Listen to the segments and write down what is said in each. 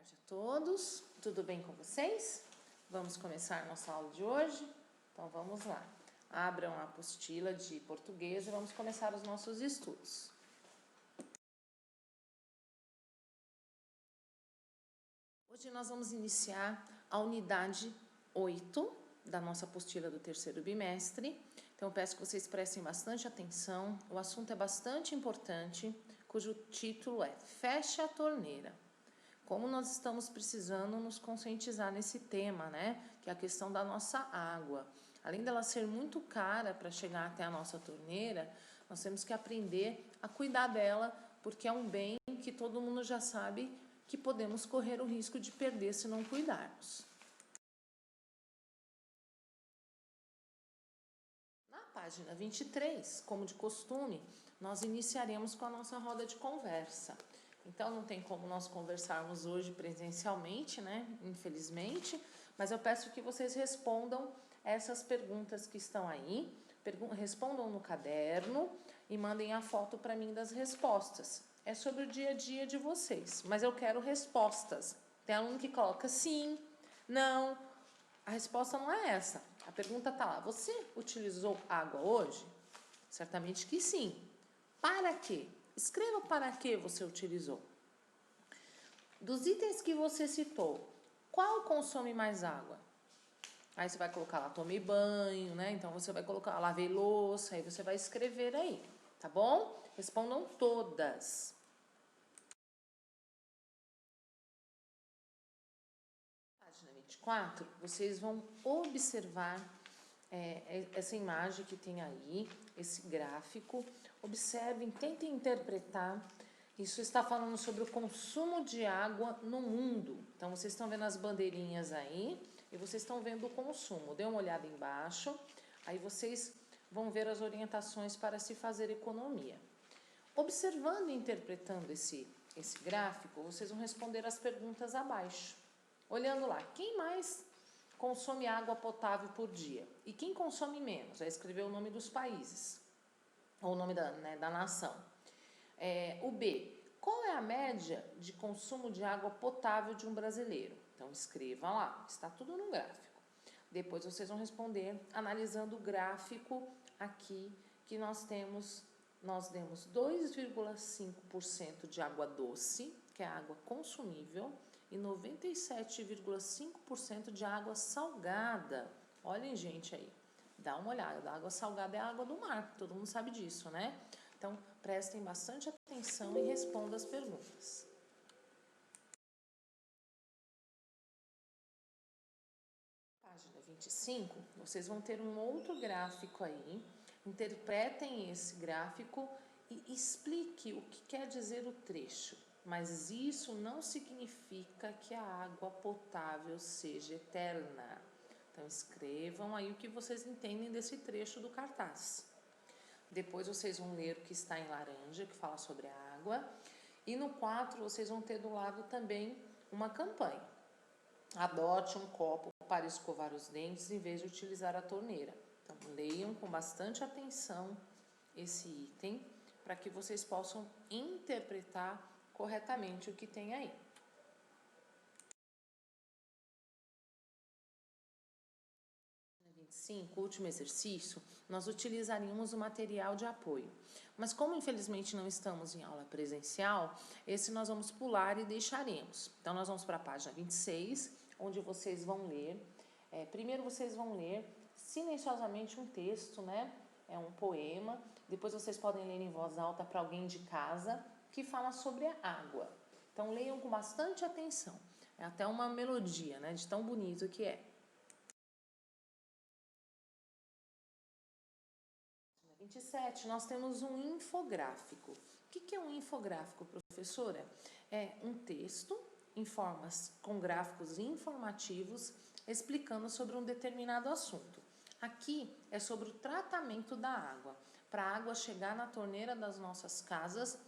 tarde a todos, tudo bem com vocês? Vamos começar nossa aula de hoje? Então vamos lá, abram a apostila de português e vamos começar os nossos estudos. Hoje nós vamos iniciar a unidade 8 da nossa apostila do terceiro bimestre. Então eu peço que vocês prestem bastante atenção, o assunto é bastante importante, cujo título é Feche a Torneira. Como nós estamos precisando nos conscientizar nesse tema, né? Que é a questão da nossa água. Além dela ser muito cara para chegar até a nossa torneira, nós temos que aprender a cuidar dela, porque é um bem que todo mundo já sabe que podemos correr o risco de perder se não cuidarmos. Na página 23, como de costume, nós iniciaremos com a nossa roda de conversa. Então, não tem como nós conversarmos hoje presencialmente, né? Infelizmente, mas eu peço que vocês respondam essas perguntas que estão aí, respondam no caderno e mandem a foto para mim das respostas. É sobre o dia a dia de vocês, mas eu quero respostas. Tem aluno que coloca sim, não. A resposta não é essa. A pergunta está lá. Você utilizou água hoje? Certamente que sim. Para quê? Escreva para que você utilizou. Dos itens que você citou, qual consome mais água? Aí você vai colocar lá, tomei banho, né? Então você vai colocar, lavei louça, aí você vai escrever aí, tá bom? Respondam todas. Página 24, vocês vão observar essa imagem que tem aí, esse gráfico. Observem, tentem interpretar. Isso está falando sobre o consumo de água no mundo. Então, vocês estão vendo as bandeirinhas aí e vocês estão vendo o consumo. Dê uma olhada embaixo, aí vocês vão ver as orientações para se fazer economia. Observando e interpretando esse gráfico, vocês vão responder as perguntas abaixo. Olhando lá, quem mais consome água potável por dia? E quem consome menos? Vai escrever o nome dos países, ou o nome da nação. O B, qual é a média de consumo de água potável de um brasileiro? Então, escreva lá, está tudo no gráfico. Depois vocês vão responder analisando o gráfico aqui que nós demos 2,5% de água doce, que é a água consumível, e 97,5% de água salgada. Olhem, gente, aí, dá uma olhada, a água salgada é a água do mar, todo mundo sabe disso, né? Então, prestem bastante atenção e respondam as perguntas. Página 25, vocês vão ter um outro gráfico aí. Interpretem esse gráfico e explique o que quer dizer o trecho. Mas isso não significa que a água potável seja eterna. Então, escrevam aí o que vocês entendem desse trecho do cartaz. Depois vocês vão ler o que está em laranja, que fala sobre a água. E no 4, vocês vão ter do lado também uma campanha. Adote um copo para escovar os dentes em vez de utilizar a torneira. Então, leiam com bastante atenção esse item para que vocês possam interpretar corretamente o que tem aí. 25, último exercício, nós utilizaríamos o material de apoio. Mas como infelizmente não estamos em aula presencial, esse nós vamos pular e deixaremos. Então, nós vamos para a página 26, onde vocês vão ler. Primeiro vocês vão ler silenciosamente um texto, né? É um poema. Depois vocês podem ler em voz alta para alguém de casa, que fala sobre a água. Então, leiam com bastante atenção. É até uma melodia, né? De tão bonito que é. 27, nós temos um infográfico. O que é um infográfico, professora? É um texto com gráficos informativos explicando sobre um determinado assunto. Aqui é sobre o tratamento da água, para a água chegar na torneira das nossas casas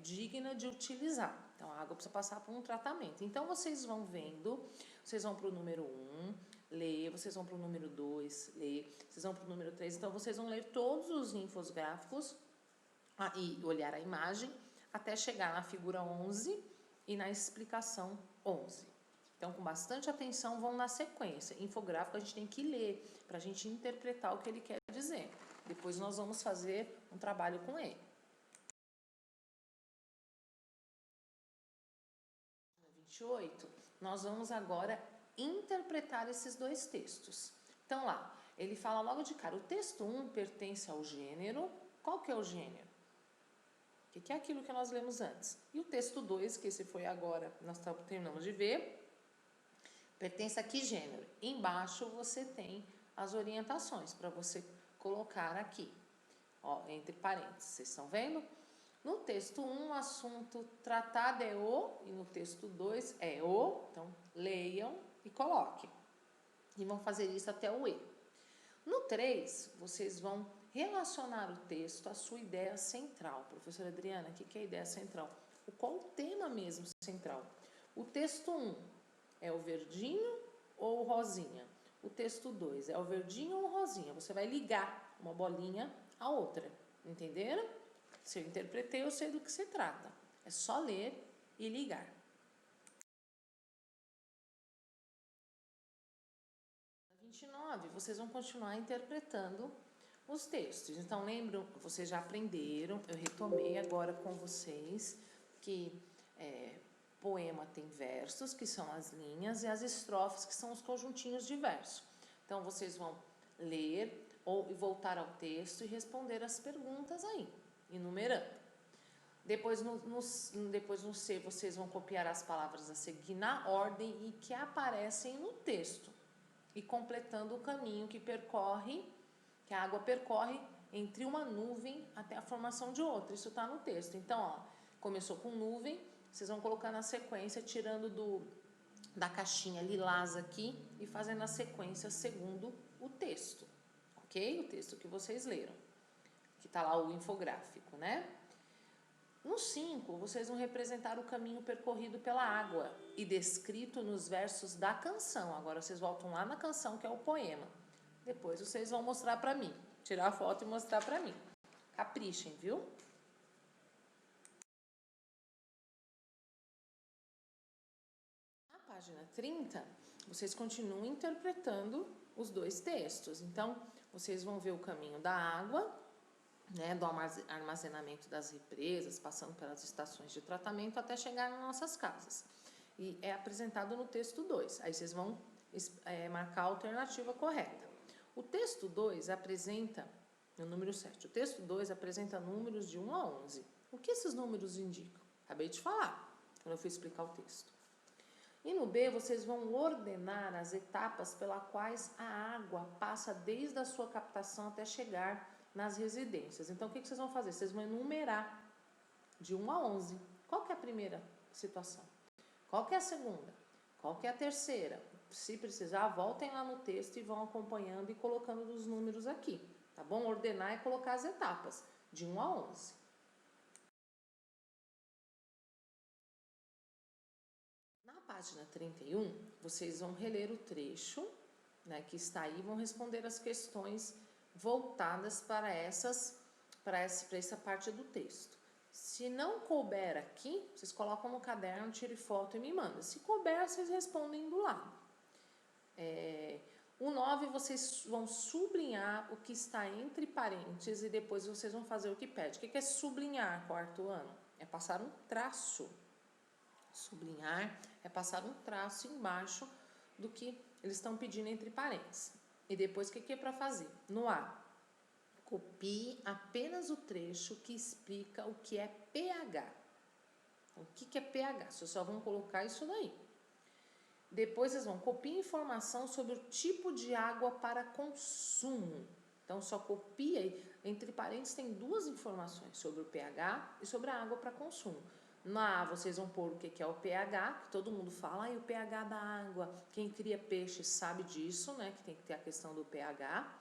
digna de utilizar. Então, a água precisa passar por um tratamento. Então, vocês vão vendo, vocês vão para o número 1, ler, vocês vão para o número 2, ler, vocês vão para o número 3. Então, vocês vão ler todos os infográficos e olhar a imagem até chegar na figura 11 e na explicação 11. Então, com bastante atenção, vão na sequência. Infográfico a gente tem que ler para a gente interpretar o que ele quer dizer. Depois nós vamos fazer um trabalho com ele. 28, nós vamos agora interpretar esses dois textos. Então, lá, ele fala logo de cara, o texto 1 pertence ao gênero. Qual que é o gênero? Que é aquilo que nós lemos antes. E o texto 2, que esse foi agora, nós terminamos de ver, pertence a que gênero? Embaixo você tem as orientações para você colocar aqui, ó, entre parênteses, vocês estão vendo? No texto 1, o assunto tratado é o, e no texto 2 é o, então leiam e coloquem. E vão fazer isso até o E. No 3, vocês vão relacionar o texto à sua ideia central. Professora Adriana, o que é a ideia central? Qual o tema mesmo central? O texto 1 é o verdinho ou o rosinha? O texto 2 é o verdinho ou o rosinha? Você vai ligar uma bolinha à outra, entenderam? Se eu interpretei, eu sei do que se trata. É só ler e ligar. 29, vocês vão continuar interpretando os textos. Então, lembram, vocês já aprenderam, eu retomei agora com vocês, que poema tem versos, que são as linhas, e as estrofes, que são os conjuntinhos de verso. Então, vocês vão ler ou voltar ao texto e responder as perguntas aí, enumerando. Depois no C, vocês vão copiar as palavras a seguir na ordem e que aparecem no texto. E completando o caminho que a água percorre entre uma nuvem até a formação de outra. Isso está no texto. Então, ó, começou com nuvem, vocês vão colocar na sequência, tirando da caixinha lilás aqui e fazendo a sequência segundo o texto, ok? O texto que vocês leram, que está lá o infográfico, né? No 5, vocês vão representar o caminho percorrido pela água e descrito nos versos da canção. Agora vocês voltam lá na canção, que é o poema. Depois vocês vão mostrar para mim, tirar a foto e mostrar para mim. Caprichem, viu? Na página 30, vocês continuam interpretando os dois textos. Então, vocês vão ver o caminho da água, né, do armazenamento das represas, passando pelas estações de tratamento até chegar nas nossas casas. E é apresentado no texto 2. Aí vocês vão marcar a alternativa correta. O texto 2 apresenta, no número 7, o texto 2 apresenta números de 1 a 11. O que esses números indicam? Acabei de falar, quando eu fui explicar o texto. E no B, vocês vão ordenar as etapas pelas quais a água passa desde a sua captação até chegar nas residências. Então, o que vocês vão fazer? Vocês vão enumerar de 1 a 11. Qual que é a primeira situação? Qual que é a segunda? Qual que é a terceira? Se precisar, voltem lá no texto e vão acompanhando e colocando os números aqui, tá bom? Ordenar e colocar as etapas, de 1 a 11. Na página 31, vocês vão reler o trecho, né, que está aí, vão responder as questões voltadas para essa parte do texto. Se não couber aqui, vocês colocam no caderno, tire foto e me mandam. Se couber, vocês respondem do lado. O 9, vocês vão sublinhar o que está entre parênteses e depois vocês vão fazer o que pede. O que é sublinhar, quarto ano? É passar um traço. Sublinhar é passar um traço embaixo do que eles estão pedindo entre parênteses. E depois, o que é para fazer? No A, copie apenas o trecho que explica o que é pH. Então, o que é pH? Vocês só vão colocar isso daí. Depois, vocês vão copiar informação sobre o tipo de água para consumo. Então, só copia aí. Entre parênteses, tem duas informações sobre o pH e sobre a água para consumo. Na A, vocês vão pôr o que é o pH, que todo mundo fala, o pH da água. Quem cria peixe sabe disso, né? Que tem que ter a questão do pH.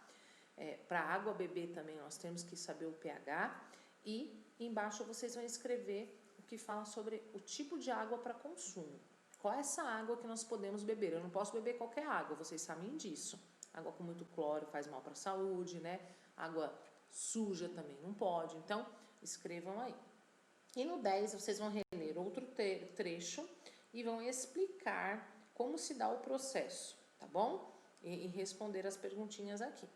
Para a água beber também, nós temos que saber o pH. E embaixo vocês vão escrever o que fala sobre o tipo de água para consumo. Qual é essa água que nós podemos beber? Eu não posso beber qualquer água, vocês sabem disso. Água com muito cloro faz mal para a saúde, né? Água suja também não pode. Então, escrevam aí. E no 10 vocês vão reler outro trecho e vão explicar como se dá o processo, tá bom? E responder as perguntinhas aqui.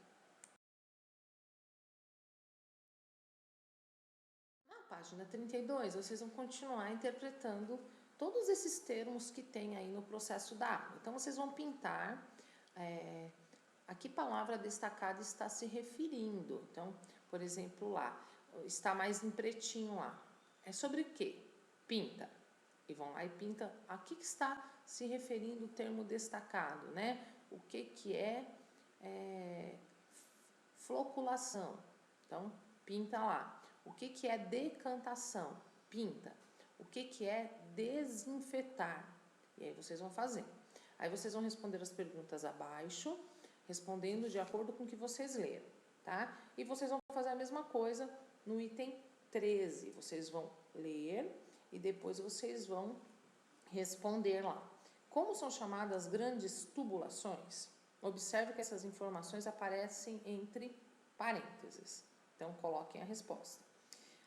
Na página 32, vocês vão continuar interpretando todos esses termos que tem aí no processo da água. Então, vocês vão pintar a que palavra destacada está se referindo. Então, por exemplo, lá, está mais em pretinho lá. É sobre o quê? Pinta. E vão lá e pinta a que está se referindo o termo destacado, né? O que é floculação. Então, pinta lá. O que é decantação? Pinta. O que é desinfetar? E aí vocês vão fazer. Aí vocês vão responder as perguntas abaixo, respondendo de acordo com o que vocês leram, tá? E vocês vão fazer a mesma coisa no item 13. Vocês vão ler e depois vocês vão responder lá. Como são chamadas grandes tubulações? Observe que essas informações aparecem entre parênteses. Então, coloquem a resposta.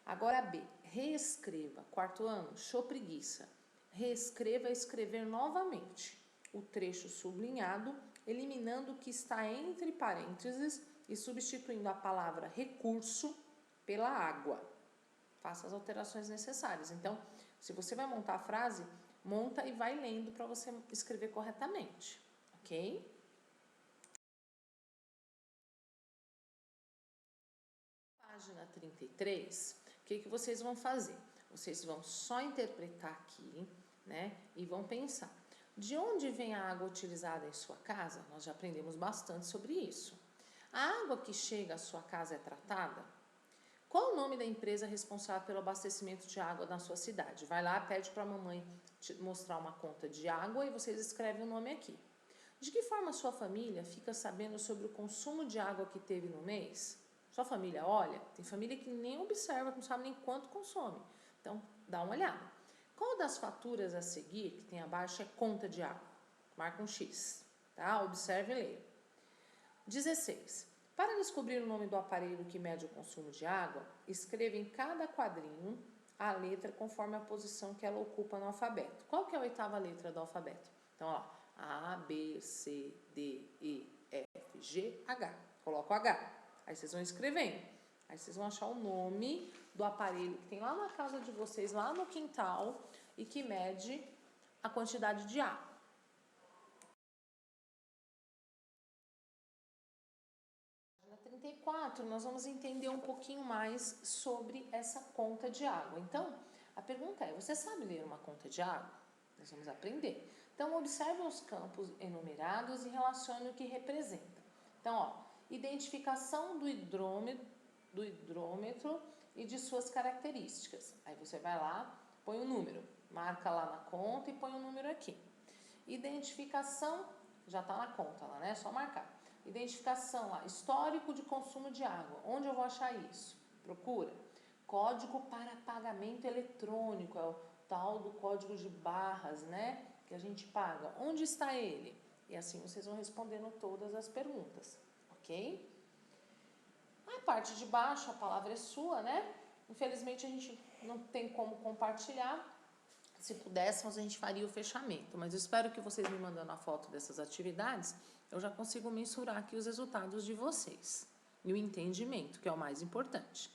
Agora B, reescreva. Quarto ano, show preguiça. Reescreva escrever novamente o trecho sublinhado, eliminando o que está entre parênteses e substituindo a palavra recurso pela água. Faça as alterações necessárias. Então, se você vai montar a frase, monta e vai lendo para você escrever corretamente, ok? Página 33, o que vocês vão fazer? Vocês vão só interpretar aqui, né? E vão pensar. De onde vem a água utilizada em sua casa? Nós já aprendemos bastante sobre isso. A água que chega à sua casa é tratada? Qual o nome da empresa responsável pelo abastecimento de água na sua cidade? Vai lá, pede para a mamãe te mostrar uma conta de água e vocês escrevem o nome aqui. De que forma sua família fica sabendo sobre o consumo de água que teve no mês? Sua família olha? Tem família que nem observa, não sabe nem quanto consome. Então, dá uma olhada. Qual das faturas a seguir, que tem abaixo, é conta de água? Marca um X, tá? Observe e leia. 16. Para descobrir o nome do aparelho que mede o consumo de água, escreva em cada quadrinho a letra conforme a posição que ela ocupa no alfabeto. Qual que é a oitava letra do alfabeto? Então, ó, A, B, C, D, E, F, G, H. Coloca o H. Aí vocês vão escrevendo. Aí vocês vão achar o nome do aparelho que tem lá na casa de vocês, lá no quintal, e que mede a quantidade de água. 34, nós vamos entender um pouquinho mais sobre essa conta de água. Então, a pergunta é, você sabe ler uma conta de água? Nós vamos aprender. Então, observe os campos enumerados e relacione o que representa. Então, ó, identificação do hidrômetro e de suas características. Aí você vai lá, põe o número, marca lá na conta e põe o número aqui. Identificação, já está na conta lá, né? É só marcar. Identificação lá, histórico de consumo de água. Onde eu vou achar isso? Procura. Código para pagamento eletrônico, é o tal do código de barras, né? Que a gente paga. Onde está ele? E assim vocês vão respondendo todas as perguntas, ok? A parte de baixo, a palavra é sua, né? Infelizmente a gente não tem como compartilhar. Se pudéssemos, a gente faria o fechamento. Mas eu espero que vocês me mandando a foto dessas atividades, eu já consigo mensurar aqui os resultados de vocês. E o entendimento, que é o mais importante.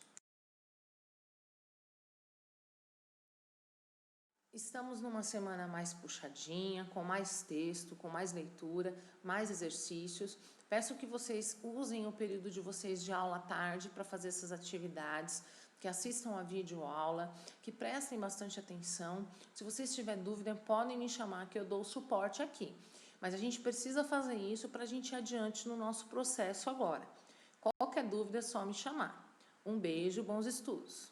Estamos numa semana mais puxadinha, com mais texto, com mais leitura, mais exercícios. Peço que vocês usem o período de vocês de aula à tarde para fazer essas atividades, que assistam a videoaula, que prestem bastante atenção. Se vocês tiverem dúvida, podem me chamar que eu dou suporte aqui. Mas a gente precisa fazer isso para a gente ir adiante no nosso processo agora. Qualquer dúvida é só me chamar. Um beijo, bons estudos!